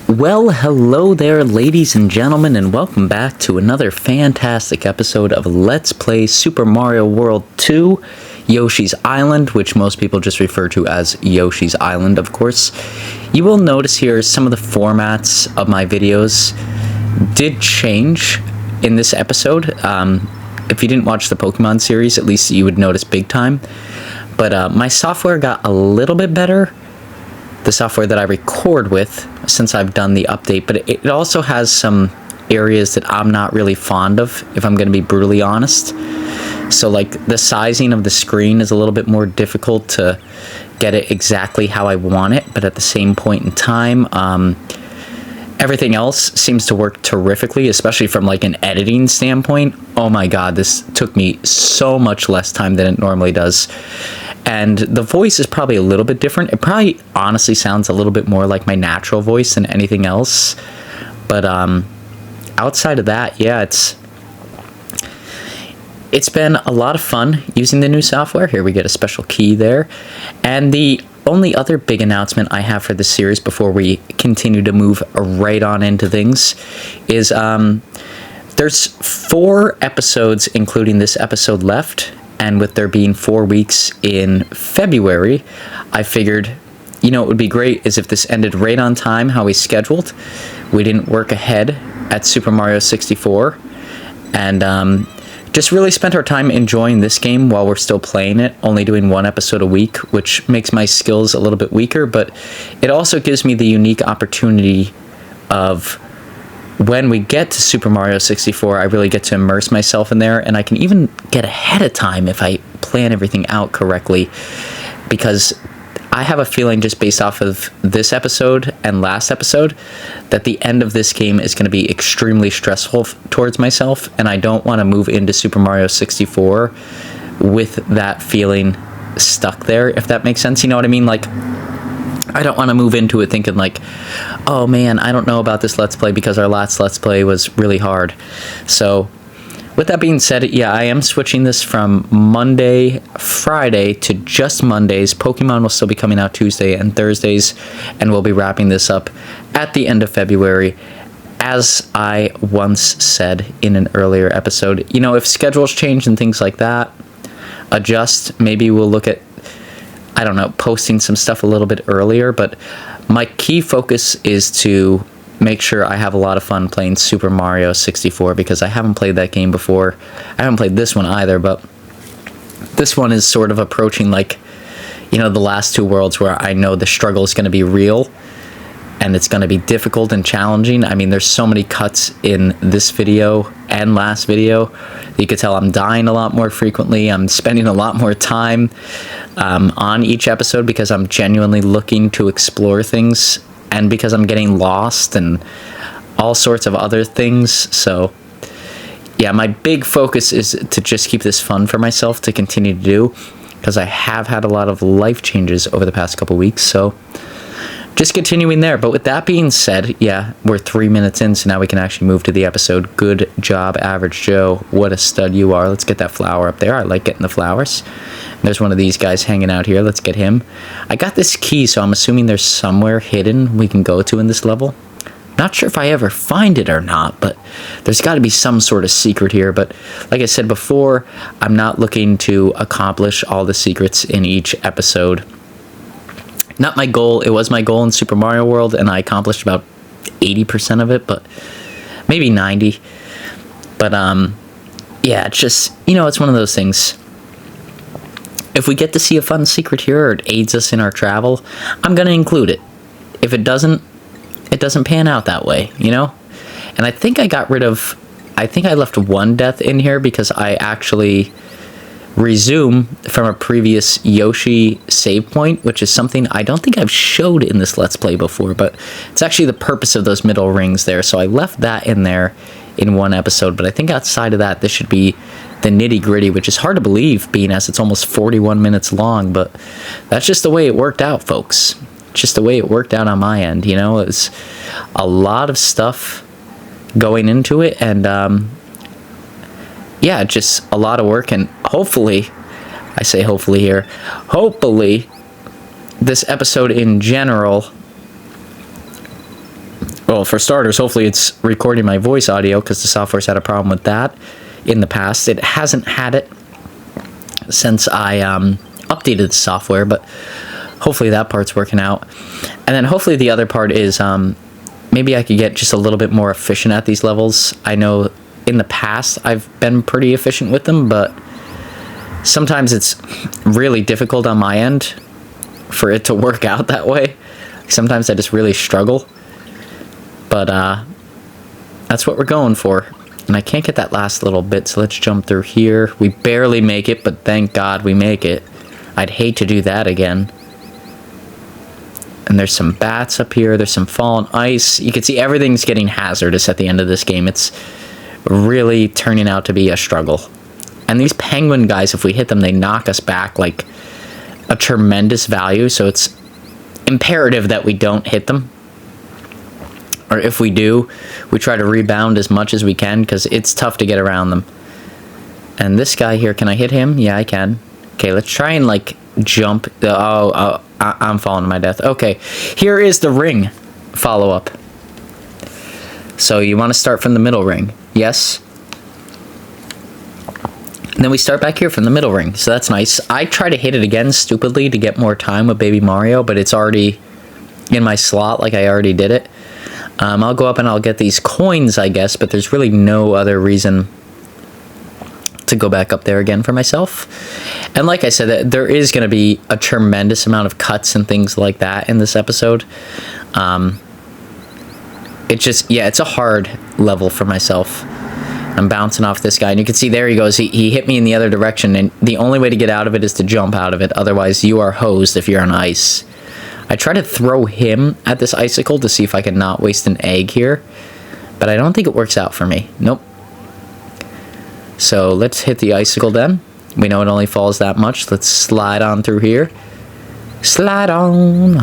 Well, hello there, ladies and gentlemen, and welcome back to another fantastic episode of Let's Play Super Mario World 2, Yoshi's Island, which most people just refer to as Yoshi's Island, of course. You will notice here some of the formats of my videos did change in this episode. If you didn't watch the Pokemon series, at least you would notice big time. But my software got a little bit better. The software that I record with since I've done the update, but it also has some areas that I'm not really fond of, if I'm going to be brutally honest. So like the sizing of the screen is a little bit more difficult to get it exactly how I want it, but at the same point in time, everything else seems to work terrifically, especially from like an editing standpoint. Oh my god, this took me so much less time than it normally does. And the voice is probably a little bit different. It probably honestly sounds a little bit more like my natural voice than anything else. But outside of that, yeah, it's been a lot of fun using the new software. Here we get a special key there. And the only other big announcement I have for this series before we continue to move right on into things is there's 4 episodes, including this episode, left. And with there being 4 weeks in February, I figured, you know, it would be great is if this ended right on time, how we scheduled. We didn't work ahead at Super Mario 64. And just really spent our time enjoying this game while we're still playing it, only doing 1 episode a week, which makes my skills a little bit weaker. But it also gives me the unique opportunity of, when we get to Super Mario 64, I really get to immerse myself in there, and I can even get ahead of time if I plan everything out correctly, because I have a feeling, just based off of this episode and last episode, that the end of this game is going to be extremely stressful towards myself, and I don't want to move into Super Mario 64 with that feeling stuck there, if that makes sense. You know what I mean? Like, I don't want to move into it thinking like, oh man, I don't know about this Let's Play because our last Let's Play was really hard. So with that being said, yeah, I am switching this from Monday, Friday to just Mondays. Pokemon will still be coming out Tuesday and Thursdays, and we'll be wrapping this up at the end of February. As I once said in an earlier episode, you know, if schedules change and things like that adjust, maybe we'll look at, I don't know, posting some stuff a little bit earlier, but my key focus is to make sure I have a lot of fun playing Super Mario 64, because I haven't played that game before. I haven't played this one either, but this one is sort of approaching, like, you know, the last 2 worlds where I know the struggle is going to be real and it's going to be difficult and challenging. I mean, there's so many cuts in this video and last video. You could tell I'm dying a lot more frequently. I'm spending a lot more time on each episode because I'm genuinely looking to explore things, and because I'm getting lost and all sorts of other things. So yeah, my big focus is to just keep this fun for myself to continue to do, because I have had a lot of life changes over the past couple weeks. So just continuing there. But with that being said, yeah, we're 3 minutes in, so now we can actually move to the episode. Good job, Average Joe. What a stud you are. Let's get that flower up there. I like getting the flowers. There's one of these guys hanging out here. Let's get him. I got this key, so I'm assuming there's somewhere hidden we can go to in this level. Not sure if I ever find it or not, but there's got to be some sort of secret here. But like I said before, I'm not looking to accomplish all the secrets in each episode. Not my goal. It was my goal in Super Mario World, and I accomplished about 80% of it, but maybe 90. But yeah, it's just, you know, it's one of those things. If we get to see a fun secret here, or it aids us in our travel, I'm going to include it. If it doesn't, it doesn't pan out that way, you know? And I think I left 1 death in here because I actually resume from a previous Yoshi save point, which is something I don't think I've showed in this Let's Play before, but it's actually the purpose of those middle rings there. So I left that in there in 1 episode, but I think outside of that, this should be the nitty-gritty, which is hard to believe, being as it's almost 41 minutes long, but that's just the way it worked out, folks. Just the way it worked out on my end, you know? It's a lot of stuff going into it, and yeah, just a lot of work, and hopefully, I say hopefully here, hopefully this episode in general well, for starters, hopefully it's recording my voice audio, because the software's had a problem with that in the past. It hasn't had it since I updated the software, but hopefully that part's working out. And then hopefully the other part is maybe I could get just a little bit more efficient at these levels. I know in the past I've been pretty efficient with them, but sometimes it's really difficult on my end for it to work out that way. Sometimes I just really struggle. But that's what we're going for. And I can't get that last little bit, so let's jump through here. We barely make it, but thank God we make it. I'd hate to do that again. And there's some bats up here. There's some fallen ice. You can see everything's getting hazardous at the end of this game. It's really turning out to be a struggle. And these penguin guys, if we hit them, they knock us back like a tremendous value. So it's imperative that we don't hit them. Or if we do, we try to rebound as much as we can, because it's tough to get around them. And this guy here, can I hit him? Yeah, I can. Okay, let's try and like jump. I'm falling to my death. Okay, here is the ring follow-up. So you want to start from the middle ring. Yes. And then we start back here from the middle ring. So that's nice. I try to hit it again stupidly to get more time with Baby Mario, but it's already in my slot like I already did it. I'll go up and I'll get these coins, I guess, but there's really no other reason to go back up there again for myself. And like I said, there is going to be a tremendous amount of cuts and things like that in this episode. It just, yeah, it's a hard level for myself. I'm bouncing off this guy, and you can see there he goes. He hit me in the other direction, and the only way to get out of it is to jump out of it. Otherwise, you are hosed if you're on ice. I try to throw him at this icicle to see if I can not waste an egg here, but I don't think it works out for me. Nope. So let's hit the icicle then. We know it only falls that much. Let's slide on through here. Slide on.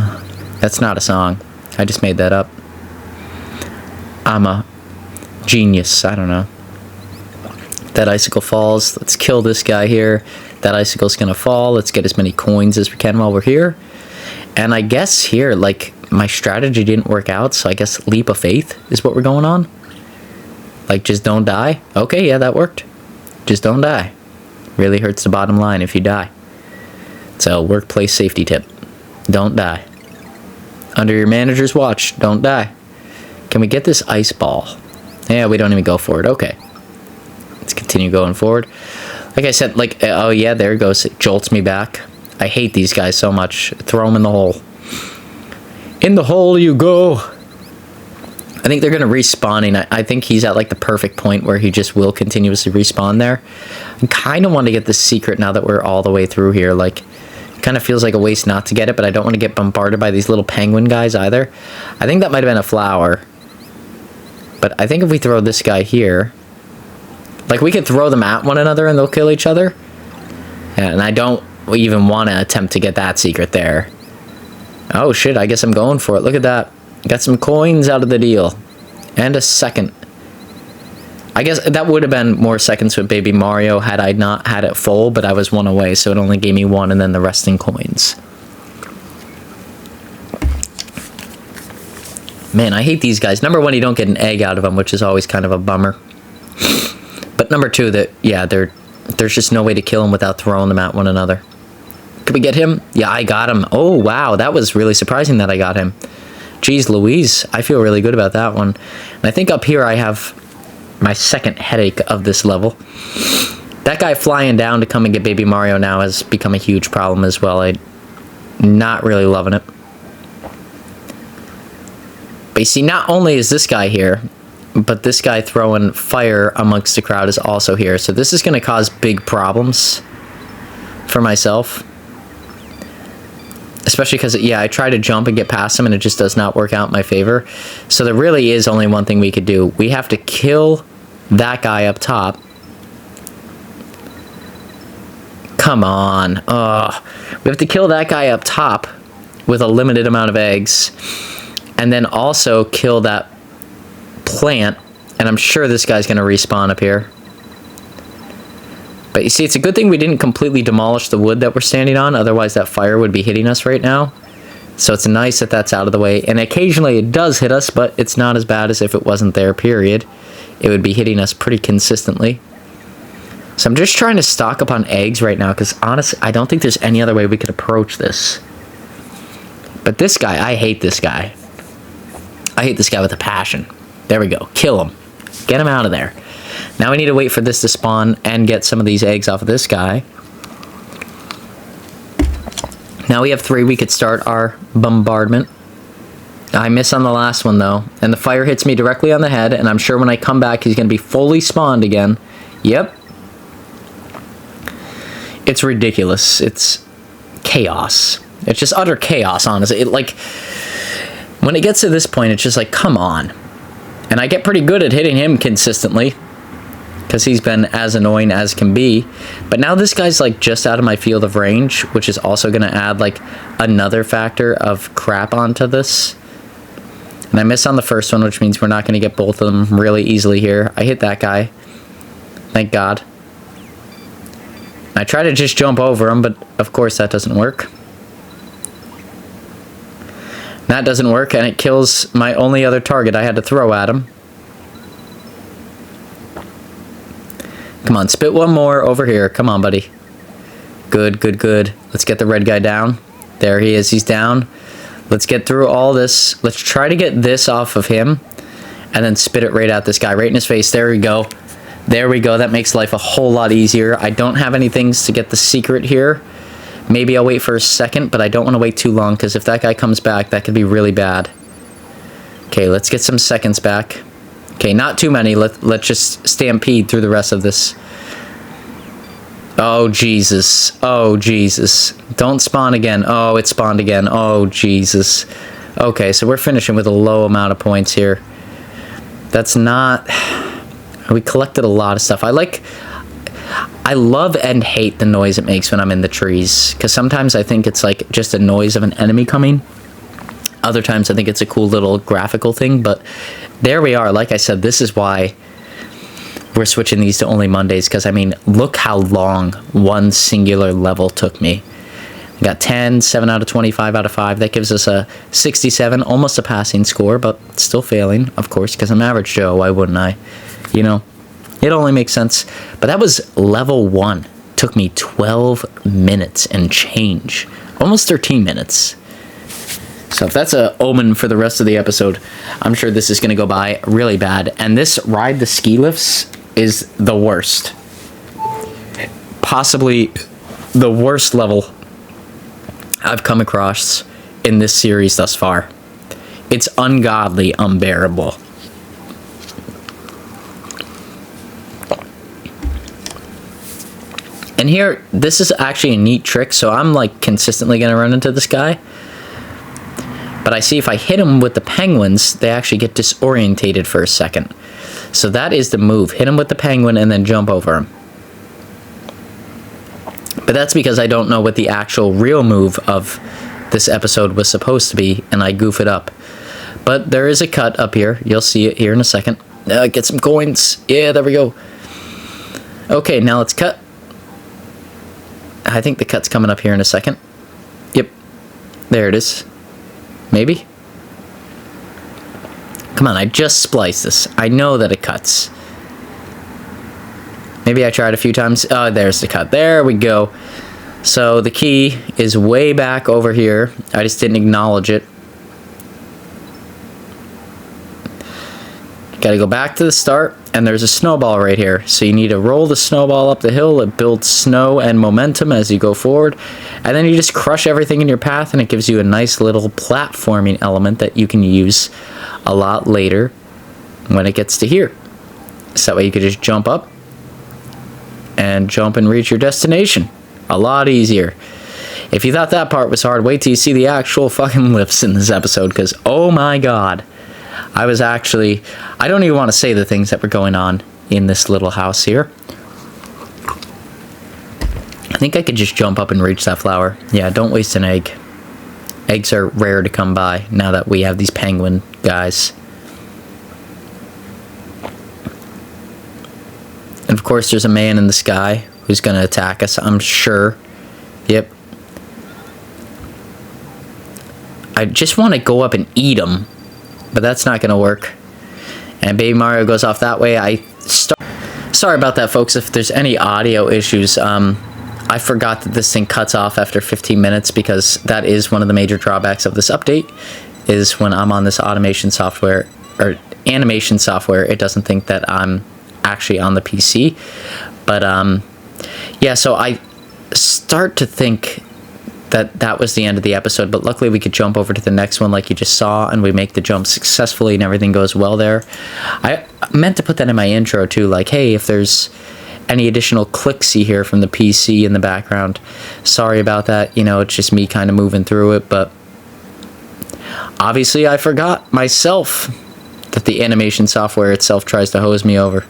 That's not a song. I just made that up. I'm a genius. I don't know. That icicle falls. Let's kill this guy here. That icicle's gonna fall. Let's get as many coins as we can while we're here. And I guess here, like, my strategy didn't work out, so I guess leap of faith is what we're going on. Like, just don't die. Okay, yeah, that worked. Just don't die. Really hurts the bottom line if you die. So, workplace safety tip. Don't die. Under your manager's watch, don't die. Can we get this ice ball? Yeah, we don't even go for it. Okay. Let's continue going forward. Like I said, like, oh yeah, there it goes. It jolts me back. I hate these guys so much. Throw them in the hole. In the hole you go. I think they're going to respawn, and I think he's at like the perfect point where he just will continuously respawn there. I kind of want to get the secret now that we're all the way through here. Like, it kind of feels like a waste not to get it, but I don't want to get bombarded by these little penguin guys either. I think that might have been a flower. But I think if we throw this guy here, like, we could throw them at one another and they'll kill each other. And I don't even want to attempt to get that secret there. Oh shit, I guess I'm going for it. Look at that. Got some coins out of the deal. And a second. I guess that would have been more seconds with Baby Mario had I not had it full, but I was one away, so it only gave me one and then the rest in coins. Man, I hate these guys. Number one, you don't get an egg out of them, which is always kind of a bummer. But number two, that yeah, there's just no way to kill them without throwing them at one another. Could we get him? Yeah, I got him. Oh, wow. That was really surprising that I got him. Jeez Louise. I feel really good about that one. And I think up here I have my second headache of this level. That guy flying down to come and get Baby Mario now has become a huge problem as well. I'm not really loving it. But you see, not only is this guy here, but this guy throwing fire amongst the crowd is also here. So this is going to cause big problems for myself. Especially because, yeah, I try to jump and get past him and it just does not work out in my favor. So there really is only one thing we could do. We have to kill that guy up top. Come on. Ugh. We have to kill that guy up top with a limited amount of eggs. And then also kill that plant. And I'm sure this guy's going to respawn up here. But you see, it's a good thing we didn't completely demolish the wood that we're standing on. Otherwise, that fire would be hitting us right now. So it's nice that that's out of the way. And occasionally it does hit us, but it's not as bad as if it wasn't there, period. It would be hitting us pretty consistently. So I'm just trying to stock up on eggs right now, because honestly, I don't think there's any other way we could approach this. But this guy, I hate this guy. I hate this guy with a passion. There we go. Kill him. Get him out of there. Now we need to wait for this to spawn and get some of these eggs off of this guy. Now we have 3. We could start our bombardment. I miss on the last one, though. And the fire hits me directly on the head. And I'm sure when I come back, he's going to be fully spawned again. Yep. It's ridiculous. It's chaos. It's just utter chaos, honestly. When it gets to this point, it's just like, come on. And I get pretty good at hitting him consistently, because he's been as annoying as can be. But now this guy's like just out of my field of range, which is also going to add like another factor of crap onto this. And I missed on the first one, which means we're not going to get both of them really easily here. I hit that guy. Thank God. I try to just jump over him, but of course that doesn't work. That doesn't work, and it kills my only other target I had to throw at him. Come on, spit one more over here. Come on, buddy. Good, good, good. Let's get the red guy down. There he is. He's down. Let's get through all this. Let's try to get this off of him, and then spit it right at this guy, right in his face. There we go. There we go. That makes life a whole lot easier. I don't have any things to get the secret here. Maybe I'll wait for a second, but I don't want to wait too long, because if that guy comes back, that could be really bad. Okay, let's get some seconds back. Okay, not too many. Let's just stampede through the rest of this. Oh, Jesus. Oh, Jesus. Don't spawn again. Oh, it spawned again. Oh, Jesus. Okay, so we're finishing with a low amount of points here. That's not... We collected a lot of stuff. I love and hate the noise it makes when I'm in the trees, because sometimes I think it's like just a noise of an enemy coming. Other times I think it's a cool little graphical thing, but there we are. Like I said, this is why we're switching these to only Mondays, because I mean, look how long one singular level took me. I got 10, 7 out of 25 out of 5. That gives us a 67, almost a passing score, but still failing, of course, because I'm average Joe. Why wouldn't I? You know, it only makes sense. But that was level 1. Took me 12 minutes and change. Almost 13 minutes. So if that's a omen for the rest of the episode, I'm sure this is going to go by really bad. And this ride the ski lifts is the worst. Possibly the worst level I've come across in this series thus far. It's ungodly unbearable. And here, this is actually a neat trick, so I'm like consistently going to run into this guy. But I see if I hit him with the penguins, they actually get disorientated for a second. So that is the move. Hit him with the penguin and then jump over him. But that's because I don't know what the actual real move of this episode was supposed to be, and I goof it up. But there is a cut up here. You'll see it here in a second. Get some coins. Yeah, there we go. Okay, now let's cut. I think the cut's coming up here in a second. Yep. There it is. Maybe? Come on, I just spliced this. I know that it cuts. Maybe I tried a few times. Oh, there's the cut. There we go. So the key is way back over here. I just didn't acknowledge it. Gotta go back to the start, and there's a snowball right here. So you need to roll the snowball up the hill. It builds snow and momentum as you go forward. And then you just crush everything in your path, and it gives you a nice little platforming element that you can use a lot later when it gets to here. So that way you could just jump up and jump and reach your destination. A lot easier. If you thought that part was hard, wait till you see the actual fucking lifts in this episode, because oh my god. I was actually... I don't even want to say the things that were going on in this little house here. I think I could just jump up and reach that flower. Yeah, don't waste an egg. Eggs are rare to come by now that we have these penguin guys. And of course there's a man in the sky who's going to attack us, I'm sure. Yep. I just want to go up and eat them, but that's not going to work. And Baby Mario goes off that way. Sorry about that, folks, if there's any audio issues. I forgot that this thing cuts off after 15 minutes because that is one of the major drawbacks of this update, is when I'm on this automation software, or animation software, it doesn't think that I'm actually on the PC. But yeah, so I start to think that that was the end of the episode, but luckily we could jump over to the next one like you just saw, and we make the jump successfully and everything goes well there. I meant to put that in my intro too, like, hey, if there's any additional clicks you hear from the PC in the background, sorry about that. You know, it's just me kind of moving through it, but obviously I forgot myself that the animation software itself tries to hose me over.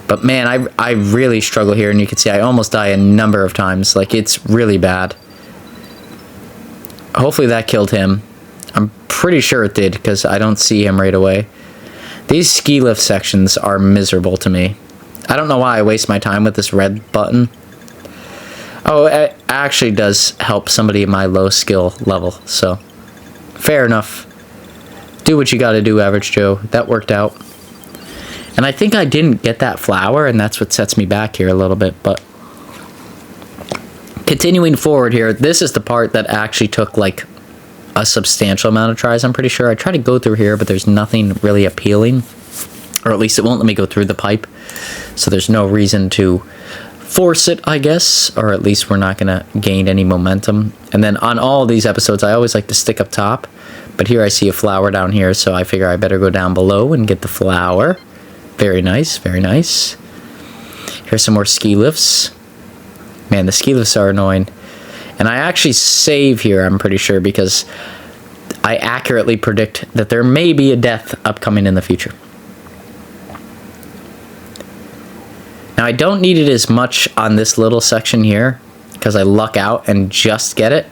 But man, I really struggle here, and you can see I almost die a number of times. Like, it's really bad. Hopefully that killed him. I'm pretty sure it did, because I don't see him right away. These ski lift sections are miserable to me. I don't know why I waste my time with this red button. Oh, it actually does help somebody in my low skill level, so fair enough. Do what you gotta do, Average Joe. That worked out. And I think I didn't get that flower, and that's what sets me back here a little bit, but continuing forward here, this is the part that actually took like a substantial amount of tries, I'm pretty sure. I tried to go through here, but there's nothing really appealing, or at least it won't let me go through the pipe, so there's no reason to force it, I guess, or at least we're not gonna gain any momentum. And then on all these episodes, I always like to stick up top, but here I see a flower down here, so I figure I better go down below and get the flower. Very nice, very nice. Here's some more ski lifts. Man, the ski lifts are annoying. And I actually save here, I'm pretty sure, because I accurately predict that there may be a death upcoming in the future. Now, I don't need it as much on this little section here, because I luck out and just get it.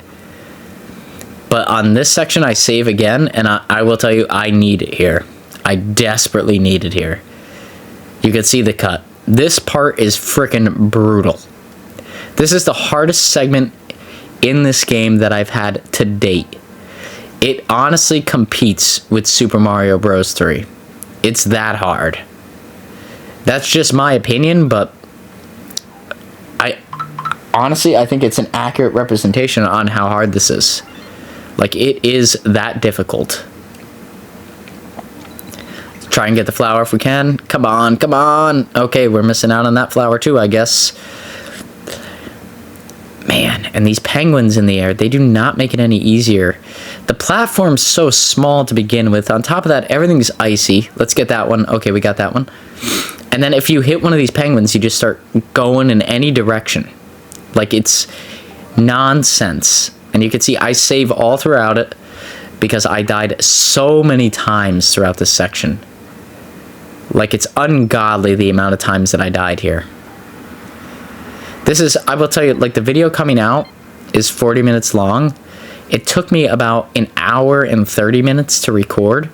But on this section, I save again, and I will tell you, I need it here. I desperately need it here. You can see the cut. This part is freaking brutal. This is the hardest segment in this game that I've had to date. It honestly competes with Super Mario Bros. 3. It's that hard. That's just my opinion, but I think it's an accurate representation on how hard this is. Like, it is that difficult. Let's try and get the flower if we can. Come on, come on. Okay, we're missing out on that flower too, I guess. Man, and these penguins in the air, they do not make it any easier. The platform's so small to begin with. On top of that, everything's icy. Let's get that one. Okay, we got that one. And then if you hit one of these penguins, you just start going in any direction. Like, it's nonsense. And you can see I save all throughout it because I died so many times throughout this section. Like, it's ungodly the amount of times that I died here. This is, I will tell you, like, the video coming out is 40 minutes long. It took me about an hour and 30 minutes to record,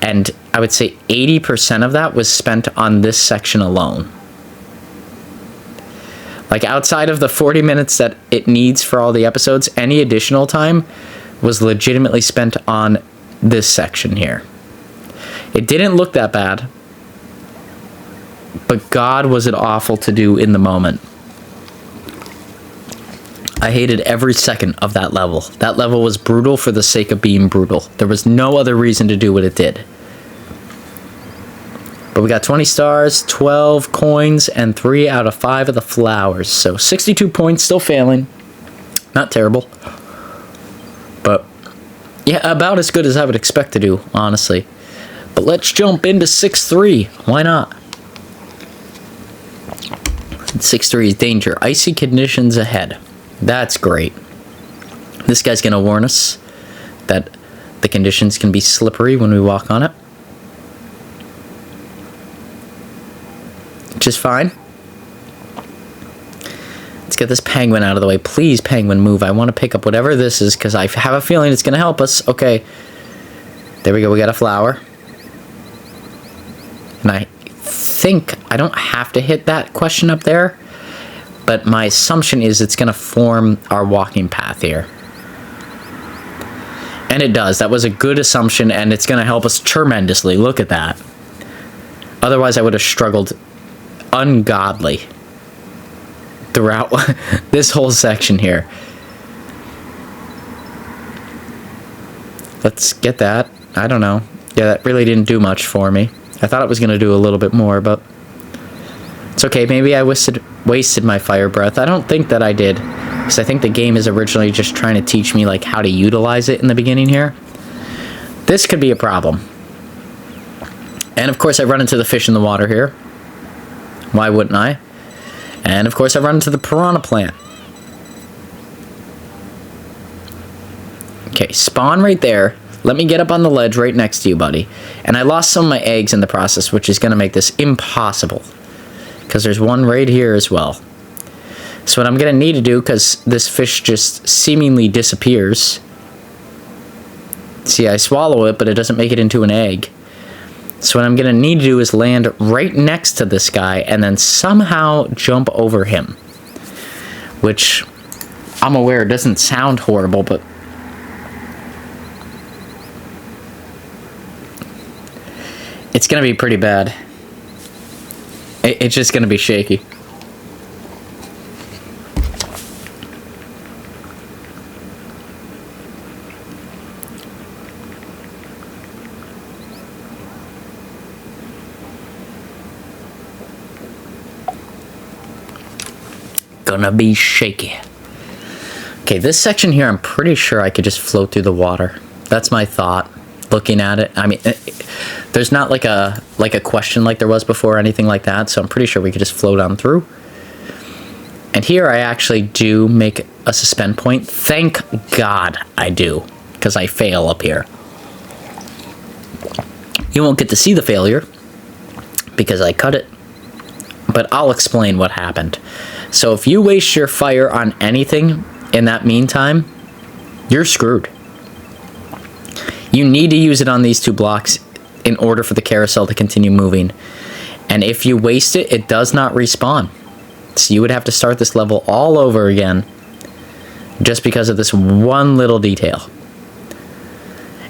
and I would say 80% of that was spent on this section alone. Like, outside of the 40 minutes that it needs for all the episodes, any additional time was legitimately spent on this section here. It didn't look that bad, but God, was it awful to do in the moment. I hated every second of that level. That level was brutal for the sake of being brutal. There was no other reason to do what it did. But we got 20 stars, 12 coins, and 3 out of 5 of the flowers. So 62 points, still failing. Not terrible. But yeah, about as good as I would expect to do, honestly. But let's jump into 6-3. Why not? 6-3 is danger. Icy conditions ahead. That's great. This guy's going to warn us that the conditions can be slippery when we walk on it. Which is fine. Let's get this penguin out of the way. Please, penguin, move. I want to pick up whatever this is because I have a feeling it's going to help us. Okay. There we go. We got a flower. And I think I don't have to hit that question up there. But my assumption is it's going to form our walking path here. And it does. That was a good assumption, and it's going to help us tremendously. Look at that. Otherwise, I would have struggled ungodly throughout this whole section here. Let's get that. I don't know. Yeah, that really didn't do much for me. I thought it was going to do a little bit more, but it's okay. Maybe I wasted my fire breath. I don't think that I did, because I think the game is originally just trying to teach me like how to utilize it in the beginning here. This could be a problem. And of course I run into the fish in the water here. Why wouldn't I? And of course I run into the piranha plant. Okay, spawn right there. Let me get up on the ledge right next to you, buddy. And I lost some of my eggs in the process, which is going to make this impossible, because there's one right here as well. So what I'm going to need to do, because this fish just seemingly disappears. See, I swallow it, but it doesn't make it into an egg. So what I'm going to need to do is land right next to this guy and then somehow jump over him. Which, I'm aware, doesn't sound horrible, but it's going to be pretty bad. It's just going to be shaky. Gonna be shaky. Okay, this section here, I'm pretty sure I could just float through the water. That's my thought, looking at it. I mean, there's not like a question like there was before or anything like that, so I'm pretty sure we could just float on through. And here I actually do make a suspend point. Thank God I do, because I fail up here. You won't get to see the failure, because I cut it, but I'll explain what happened. So if you waste your fire on anything in that meantime, you're screwed. You need to use it on these two blocks in order for the carousel to continue moving. And if you waste it, it does not respawn. So you would have to start this level all over again just because of this one little detail.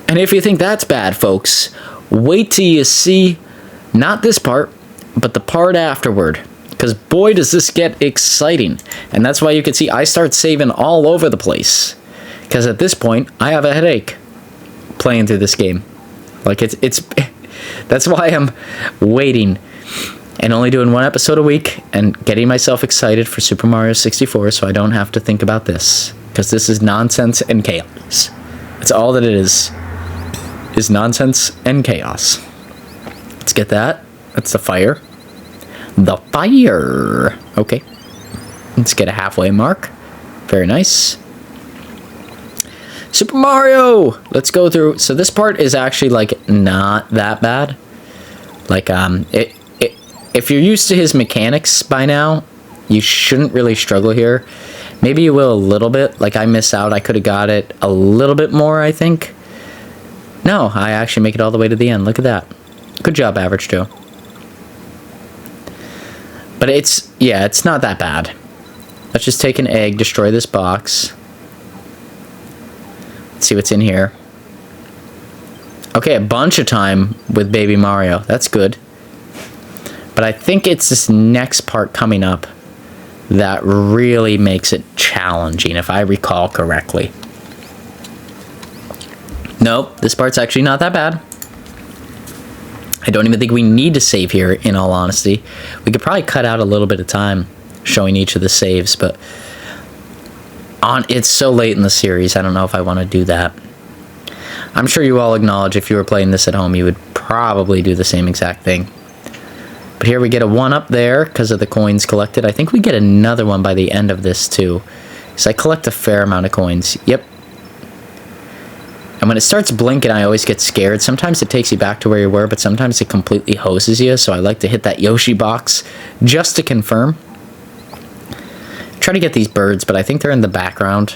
And if you think that's bad, folks, wait till you see not this part, but the part afterward. Because boy, does this get exciting. And that's why you can see I start saving all over the place. Because at this point, I have a headache playing through this game. Like, it's that's why I'm waiting and only doing one episode a week and getting myself excited for Super Mario 64 so I don't have to think about this. Because this is nonsense and chaos. That's all that it is nonsense and chaos. Let's get that. That's the fire. The fire. Okay. Let's get a halfway mark. Very nice. Super Mario! Let's go through. So this part is actually, like, not that bad. Like, if you're used to his mechanics by now, you shouldn't really struggle here. Maybe you will a little bit. Like, I miss out. I could have got it a little bit more, I think. No, I actually make it all the way to the end. Look at that. Good job, Average Joe. But it's, yeah, it's not that bad. Let's just take an egg, destroy this box. Let's see what's in here. Okay, a bunch of time with Baby Mario. That's good. But I think it's this next part coming up that really makes it challenging, if I recall correctly. Nope, this part's actually not that bad. I don't even think we need to save here, in all honesty. We could probably cut out a little bit of time showing each of the saves, but it's so late in the series, I don't know if I want to do that. I'm sure you all acknowledge if you were playing this at home, you would probably do the same exact thing. But here we get a 1-up there because of the coins collected. I think we get another one by the end of this too, because I collect a fair amount of coins. Yep. And when it starts blinking, I always get scared. Sometimes it takes you back to where you were, but sometimes it completely hoses you. So I like to hit that Yoshi box just to confirm. Try to get these birds, but I think they're in the background.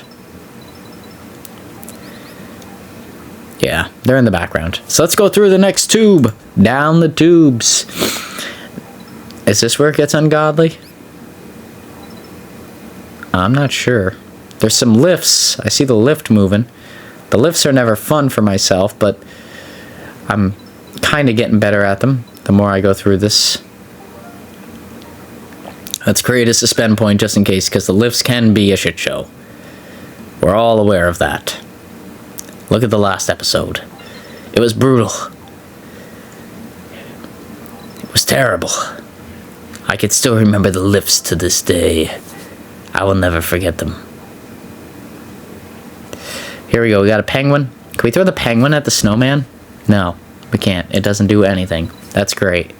Yeah, they're in the background. So let's go through the next tube. Down the tubes. Is this where it gets ungodly? I'm not sure. There's some lifts. I see the lift moving. The lifts are never fun for myself, but I'm kind of getting better at them the more I go through this. Let's create a suspend point just in case, because the lifts can be a shit show. We're all aware of that. Look at the last episode. It was brutal. It was terrible. I can still remember the lifts to this day. I will never forget them. Here we go. We got a penguin. Can we throw the penguin at the snowman? No, we can't. It doesn't do anything. That's great.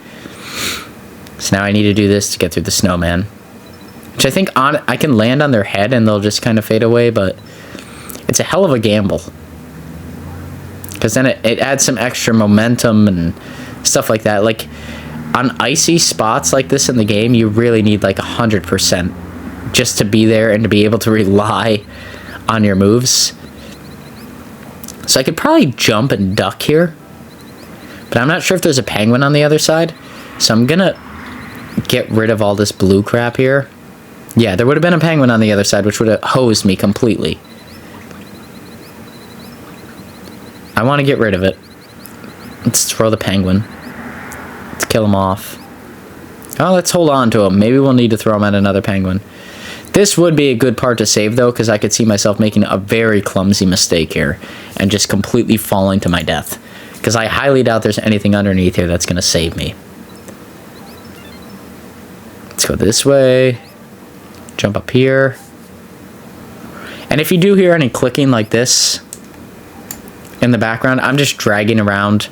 So now I need to do this to get through the snowman. Which I think I can land on their head and they'll just kind of fade away, but it's a hell of a gamble. Because then it adds some extra momentum and stuff like that. Like, on icy spots like this in the game, you really need like 100% just to be there and to be able to rely on your moves. So I could probably jump and duck here, but I'm not sure if there's a penguin on the other side. So I'm gonna get rid of all this blue crap here. Yeah, there would have been a penguin on the other side, which would have hosed me completely. I want to get rid of it. Let's throw the penguin. Let's kill him off. Oh, let's hold on to him. Maybe we'll need to throw him at another penguin. This would be a good part to save, though, because I could see myself making a very clumsy mistake here and just completely falling to my death. Because I highly doubt there's anything underneath here that's going to save me. Let's go this way. Jump up here. And if you do hear any clicking like this in the background, I'm just dragging around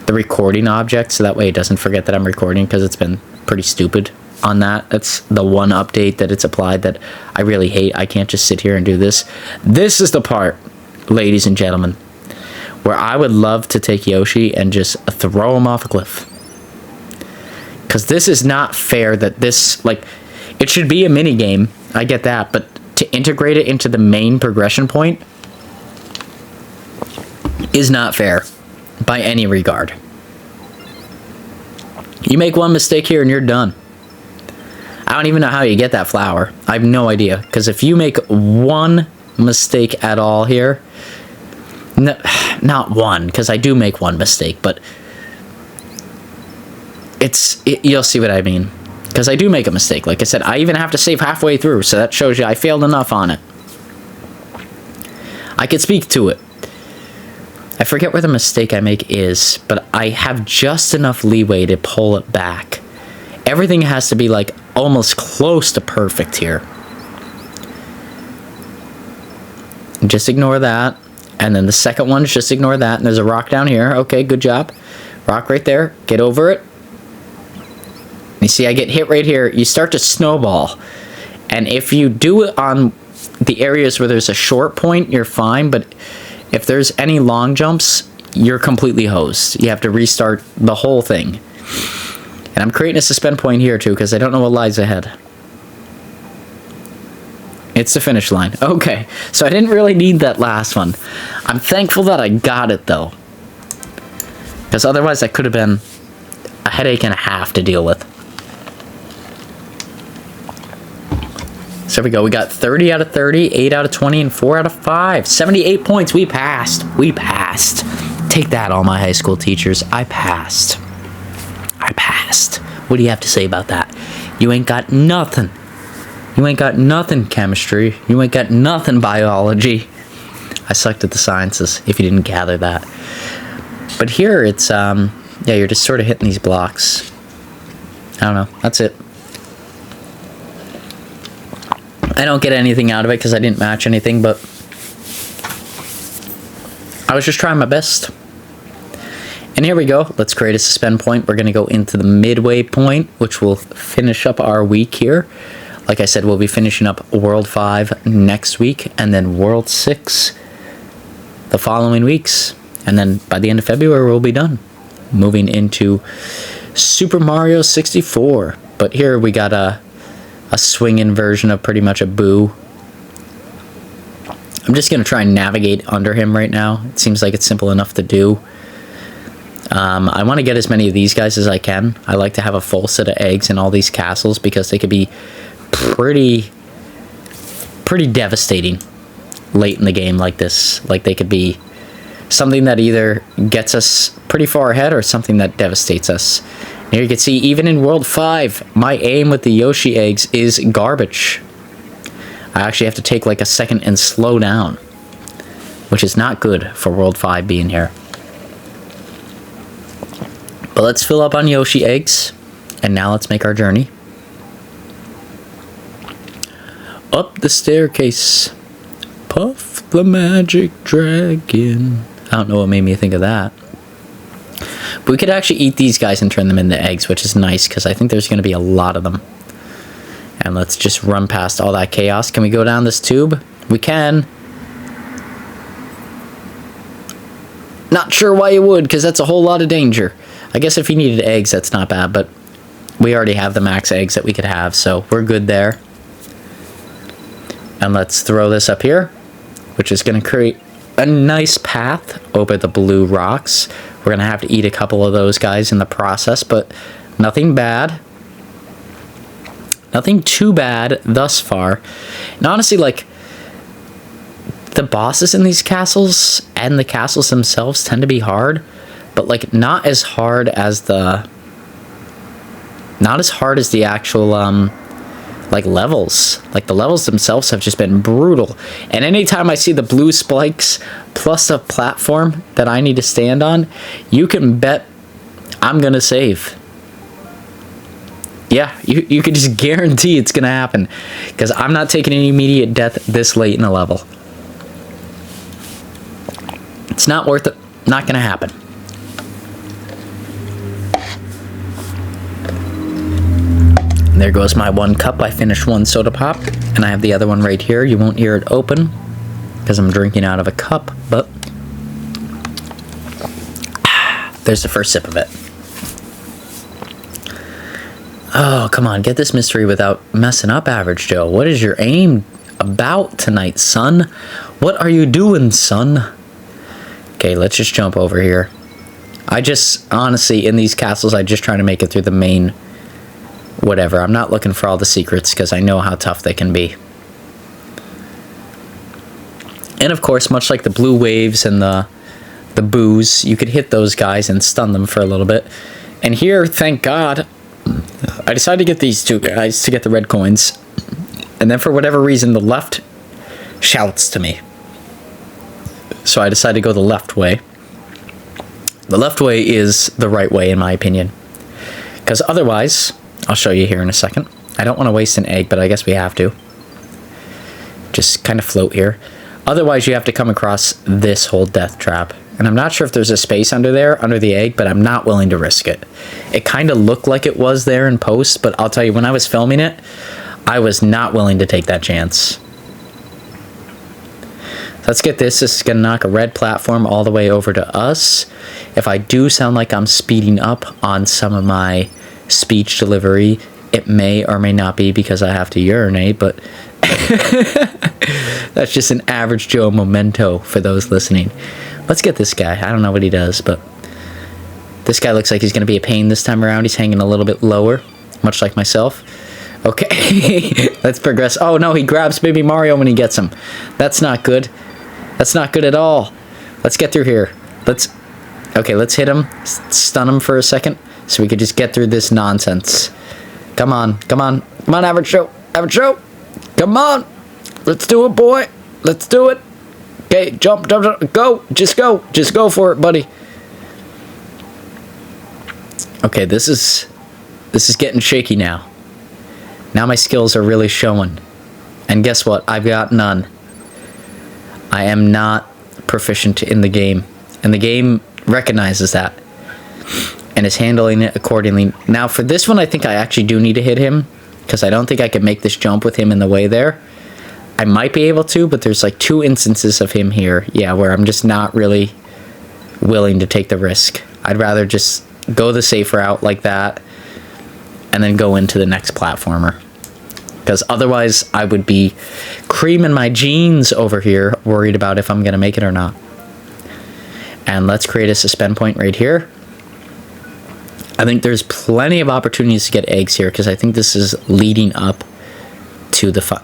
the recording object so that way it doesn't forget that I'm recording, because it's been pretty stupid on that. That's the one update that it's applied that I really hate. I can't just sit here and do this. This is the part, ladies and gentlemen, where I would love to take Yoshi and just throw him off a cliff. Because this is not fair that this, like, it should be a mini game. I get that, but to integrate it into the main progression point is not fair by any regard. You make one mistake here and you're done. I don't even know how you get that flower. I have no idea. Because if you make one mistake at all here, no, not one, because I do make one mistake, but you'll see what I mean. Because I do make a mistake. Like I said, I even have to save halfway through, so that shows you I failed enough on it. I could speak to it. I forget where the mistake I make is, but I have just enough leeway to pull it back. Everything has to be like almost close to perfect here. Just ignore that. And then the second one, just ignore that. And there's a rock down here. Okay, good job. Rock right there. Get over it. You see, I get hit right here. You start to snowball. And if you do it on the areas where there's a short point, you're fine. But if there's any long jumps, you're completely hosed. You have to restart the whole thing. And I'm creating a suspend point here too, because I don't know what lies ahead. It's the finish line. Okay, so I didn't really need that last one. I'm thankful that I got it though, because otherwise that could have been a headache and a half to deal with. So there we go. We got 30 out of 30, 8 out of 20, and 4 out of 5. 78 points. We passed. We passed. Take that, all my high school teachers. I passed. I passed. What do you have to say about that? You ain't got nothing. You ain't got nothing chemistry. You ain't got nothing biology. I sucked at the sciences, if you didn't gather that. But here it's, yeah, you're just sort of hitting these blocks. I don't know. That's it. I don't get anything out of it because I didn't match anything, but I was just trying my best. And here we go. Let's create a suspend point. We're going to go into the midway point, which will finish up our week here. Like I said, we'll be finishing up World 5 next week, and then World 6 the following weeks. And then by the end of February, we'll be done. Moving into Super Mario 64. But here we got a swinging version of pretty much a Boo. I'm just going to try and navigate under him right now. It seems like it's simple enough to do. I want to get as many of these guys as I can. I like to have a full set of eggs in all these castles because they could be pretty devastating late in the game like this. Like, they could be something that either gets us pretty far ahead or something that devastates us. Here you can see, even in World 5, my aim with the Yoshi eggs is garbage. I actually have to take like a second and slow down, which is not good for World 5 being here. But let's fill up on Yoshi eggs, and now let's make our journey up the staircase. Puff the magic dragon. I don't know what made me think of that. But we could actually eat these guys and turn them into eggs, which is nice, because I think there's going to be a lot of them. And let's just run past all that chaos. Can we go down this tube? We can. Not sure why you would, because that's a whole lot of danger. I guess if you needed eggs, that's not bad, but we already have the max eggs that we could have, so we're good there. And let's throw this up here, which is going to create a nice path over the blue rocks. We're going to have to eat a couple of those guys in the process, but nothing bad. Nothing too bad thus far. And honestly, like, the bosses in these castles and the castles themselves tend to be hard, but like not as hard as the actual like levels. Like, the levels themselves have just been brutal. And anytime I see the blue spikes plus a platform that I need to stand on, you can bet I'm gonna save. Yeah, you could just guarantee it's gonna happen, because I'm not taking any immediate death this late in the level. It's not worth it. Not gonna happen. And there goes my one cup. I finished one soda pop, and I have the other one right here. You won't hear it open because I'm drinking out of a cup, but there's the first sip of it. Oh, come on, get this mystery without messing up, Average Joe. What is your aim about tonight, son? What are you doing, son? Okay, let's just jump over here. I just, honestly, in these castles, I just try to make it through the main whatever. I'm not looking for all the secrets because I know how tough they can be. And of course, much like the blue waves and the boos, you could hit those guys and stun them for a little bit. And here, thank God, I decided to get these two guys to get the red coins. And then for whatever reason, the left shouts to me. So I decided to go the left way. The left way is the right way, in my opinion. Because otherwise, I'll show you here in a second. I don't want to waste an egg, but I guess we have to. Just kind of float here. Otherwise, you have to come across this whole death trap. And I'm not sure if there's a space under there, under the egg, but I'm not willing to risk it. It kind of looked like it was there in post, but I'll tell you, when I was filming it, I was not willing to take that chance. Let's get this. This is going to knock a red platform all the way over to us. If I do sound like I'm speeding up on some of my speech delivery, it may or may not be because I have to urinate, but that's just an Average Joe memento for those listening. Let's get this guy. I don't know what he does, but this guy looks like he's going to be a pain this time around. He's hanging a little bit lower, much like myself. Okay, let's progress. Oh no, he grabs Baby Mario when he gets him. That's not good. That's not good at all. Let's get through here. Let's hit him, stun him for a second, so we could just get through this nonsense. Come on, come on, come on, Average Joe, Average Joe, come on, let's do it, boy, let's do it. Okay, jump, jump, jump, go, just go for it, buddy. Okay, this is getting shaky now. Now my skills are really showing, and guess what? I've got none. I am not proficient in the game, and the game recognizes that and is handling it accordingly. Now for this one, I think I actually do need to hit him, because I don't think I can make this jump with him in the way there. I might be able to, but there's like 2 instances of him here, yeah, where I'm just not really willing to take the risk. I'd rather just go the safe route like that and then go into the next platformer, because otherwise I would be creaming my jeans over here, worried about if I'm gonna make it or not. And let's create a suspend point right here. I think there's plenty of opportunities to get eggs here, because I think this is leading up to the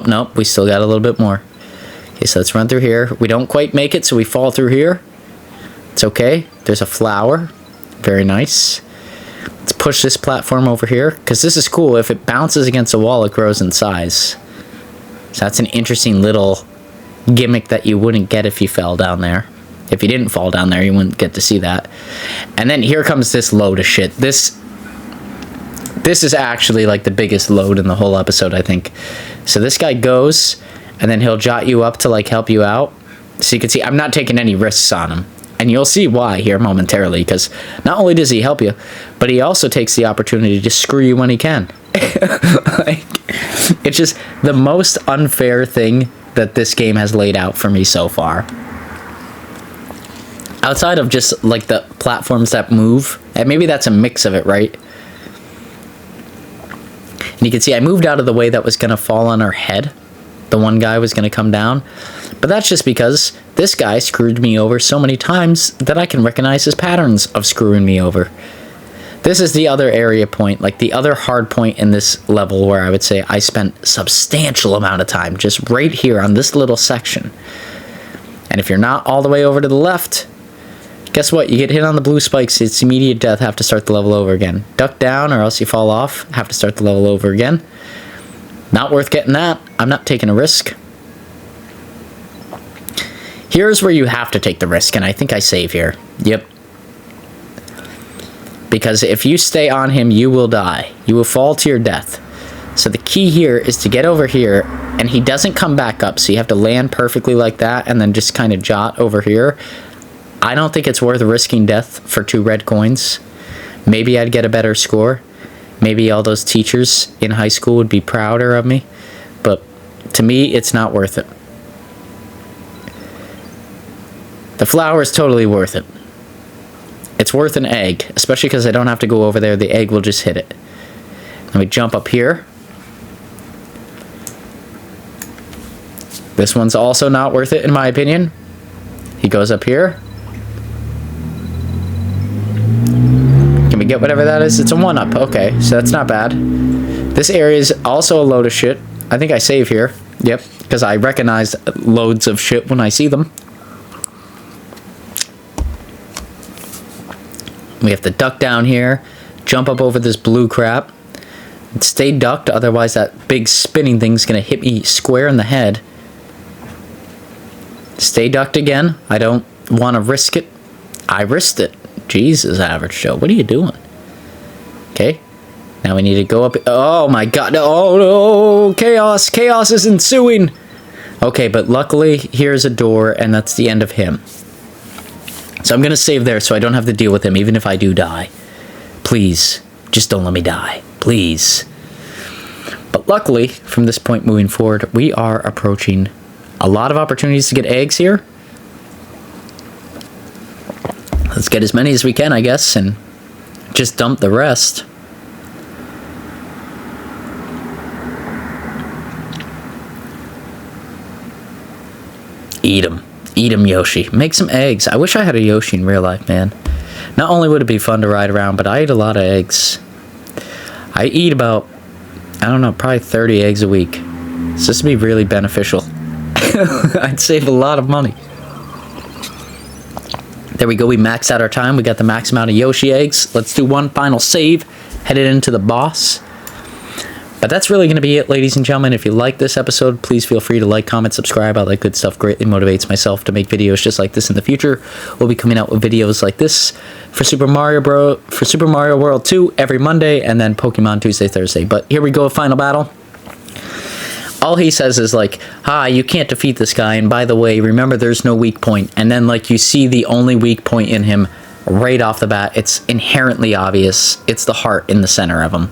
nope, we still got a little bit more. Okay, so let's run through here. We don't quite make it, so we fall through here. It's okay. There's a flower. Very nice. Let's push this platform over here, because this is cool. If it bounces against a wall, it grows in size. So that's an interesting little gimmick that you wouldn't get if you fell down there. If you didn't fall down there, you wouldn't get to see that. And then here comes this load of shit. This is actually like the biggest load in the whole episode, I think. So this guy goes, and then he'll jot you up to like help you out. So you can see I'm not taking any risks on him. And you'll see why here momentarily, because not only does he help you, but he also takes the opportunity to screw you when he can. Like, it's just the most unfair thing that this game has laid out for me so far. Outside of just like the platforms that move, and maybe that's a mix of it, right? And you can see I moved out of the way that was going to fall on our head. The one guy was going to come down. But that's just because this guy screwed me over so many times that I can recognize his patterns of screwing me over. This is the other area point, like the other hard point in this level where I would say I spent substantial amount of time just right here on this little section. And if you're not all the way over to the left, guess what? You get hit on the blue spikes, it's immediate death, have to start the level over again. Duck down or else you fall off, have to start the level over again. Not worth getting that. I'm not taking a risk. Here's where you have to take the risk, and I think I save here. Yep. Because if you stay on him, you will die. You will fall to your death. So the key here is to get over here, and he doesn't come back up, so you have to land perfectly like that, and then just kind of jot over here. I don't think it's worth risking death for 2 red coins. Maybe I'd get a better score. Maybe all those teachers in high school would be prouder of me. But to me, it's not worth it. The flower is totally worth it. It's worth an egg, especially because I don't have to go over there. The egg will just hit it. Then we jump up here. This one's also not worth it, in my opinion. He goes up here. Can we get whatever that is? It's a 1-up. Okay, so that's not bad. This area is also a load of shit. I think I save here. Yep, because I recognize loads of shit when I see them. We have to duck down here, jump up over this blue crap, and stay ducked, otherwise that big spinning thing's gonna hit me square in the head. Stay ducked again. I don't want to risk it. I risked it. Jesus, Average Joe, what are you doing? Okay, now we need to go up. Oh my god, oh no, chaos, chaos is ensuing. Okay, but luckily here's a door, and that's the end of him. So I'm going to save there so I don't have to deal with him, even if I do die. Please, just don't let me die. Please. But luckily, from this point moving forward, we are approaching a lot of opportunities to get eggs here. Let's get as many as we can, I guess, and just dump the rest. Eat them. Eat them, Yoshi. Make some eggs. I wish I had a Yoshi in real life, man. Not only would it be fun to ride around, but I eat a lot of eggs. I eat about, I don't know, probably 30 eggs a week. So this would be really beneficial. I'd save a lot of money. There we go. We maxed out our time. We got the max amount of Yoshi eggs. Let's do one final save. Headed into the boss. But that's really going to be it, ladies and gentlemen. If you like this episode, please feel free to like, comment, subscribe. All that good stuff greatly motivates myself to make videos just like this in the future. We'll be coming out with videos like this for Super Mario World 2 every Monday, and then Pokemon Tuesday, Thursday. But here we go, final battle. All he says is like, "Hi, you can't defeat this guy, and by the way, remember there's no weak point." And then like you see the only weak point in him right off the bat. It's inherently obvious. It's the heart in the center of him.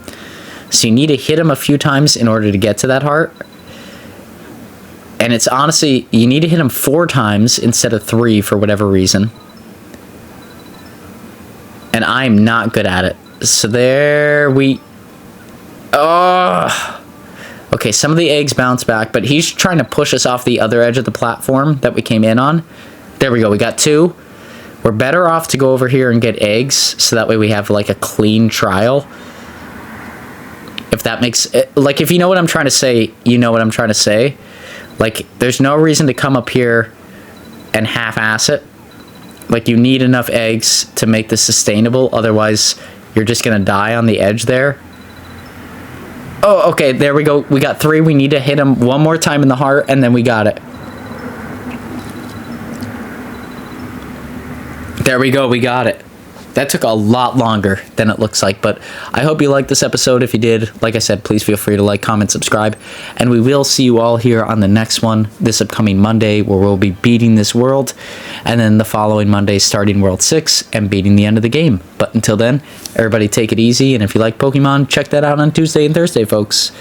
So you need to hit him a few times in order to get to that heart. And it's honestly, you need to hit him 4 times instead of 3 for whatever reason. And I'm not good at it. So there we... Oh! Okay, some of the eggs bounce back, but he's trying to push us off the other edge of the platform that we came in on. There we go, we got 2. We're better off to go over here and get eggs, so that way we have like a clean trial. If that makes... Like, if you know what I'm trying to say, you know what I'm trying to say. Like, there's no reason to come up here and half-ass it. Like, you need enough eggs to make this sustainable. Otherwise, you're just going to die on the edge there. Oh, okay, there we go. We got 3. We need to hit him one more time in the heart, and then we got it. There we go. We got it. That took a lot longer than it looks like, but I hope you liked this episode. If you did, like I said, please feel free to like, comment, subscribe, and we will see you all here on the next one this upcoming Monday, where we'll be beating this world, and then the following Monday starting World 6 and beating the end of the game. But until then, everybody take it easy, and if you like Pokemon, check that out on Tuesday and Thursday, folks.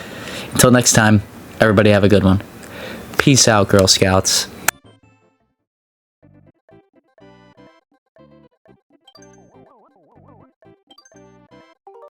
Until next time, everybody have a good one. Peace out, Girl Scouts.